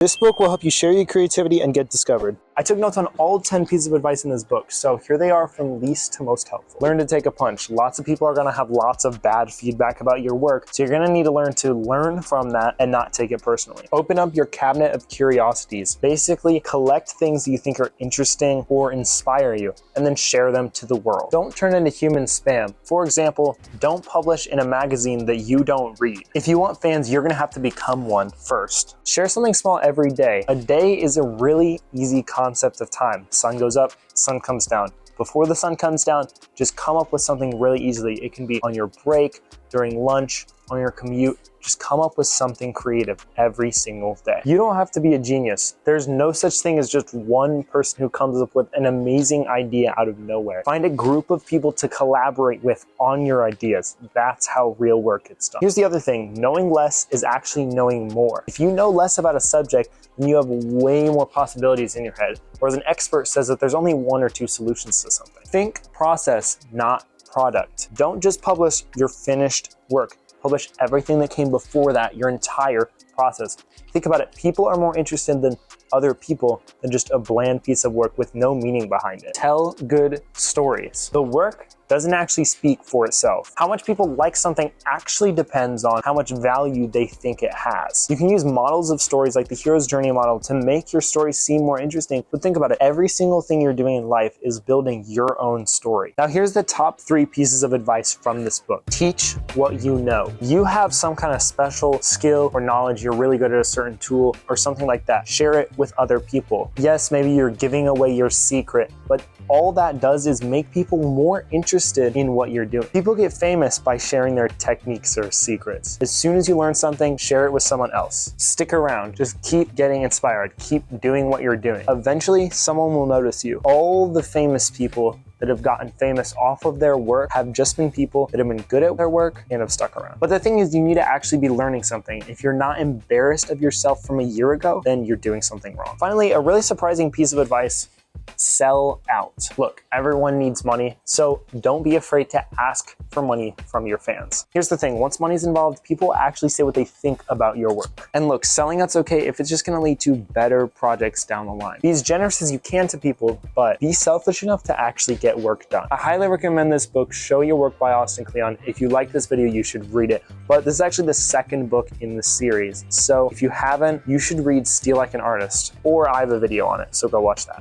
This book will help you share your creativity and get discovered. I took notes on all 10 pieces of advice in this book, so here they are from least to most helpful. Learn to take a punch. Lots of people are going to have lots of bad feedback about your work, so you're going to need to learn from that and not take it personally. Open up your cabinet of curiosities. Basically, collect things that you think are interesting or inspire you, and then share them to the world. Don't turn into human spam. For example, don't publish in a magazine that you don't read. If you want fans, you're going to have to become one first. Share something small every day. A day is a really easy concept of time. Sun goes up, sun comes down. Before the sun comes down, just come up with something really easily. It can be on your break, during lunch, on your commute. Just come up with something creative every single day. You don't have to be a genius. There's no such thing as just one person who comes up with an amazing idea out of nowhere. Find a group of people to collaborate with on your ideas. That's how real work gets done. Here's the other thing. Knowing less is actually knowing more. If you know less about a subject, then you have way more possibilities in your head. Whereas an expert says that there's only one or two solutions to something. Think process, not product. Don't just publish your finished work. Publish everything that came before that, your entire process. Think about it. People are more interested than other people than just a bland piece of work with no meaning behind it. Tell good stories. The work doesn't actually speak for itself. How much people like something actually depends on how much value they think it has. You can use models of stories like the hero's journey model to make your story seem more interesting, but think about it. Every single thing you're doing in life is building your own story. Now here's the top 3 pieces of advice from this book. Teach what you know. You have some kind of special skill or knowledge, you're really good at a certain tool or something like that. Share it with other people. Yes, maybe you're giving away your secret, but all that does is make people more interested in what you're doing. People get famous by sharing their techniques or secrets. As soon as you learn something, share it with someone else. Stick around. Just keep getting inspired. Keep doing what you're doing. Eventually, someone will notice you. All the famous people that have gotten famous off of their work have just been people that have been good at their work and have stuck around. But the thing is, you need to actually be learning something. If you're not embarrassed of yourself from a year ago, then you're doing something wrong. Finally, a really surprising piece of advice: sell out. Look, everyone needs money, so don't be afraid to ask for money from your fans. Here's the thing, once money's involved, people actually say what they think about your work. And look, selling out's okay if it's just gonna lead to better projects down the line. Be as generous as you can to people, but be selfish enough to actually get work done. I highly recommend this book, Show Your Work by Austin Kleon. If you like this video, you should read it. But this is actually the second book in the series. So if you haven't, you should read Steal Like an Artist, or I have a video on it, so go watch that.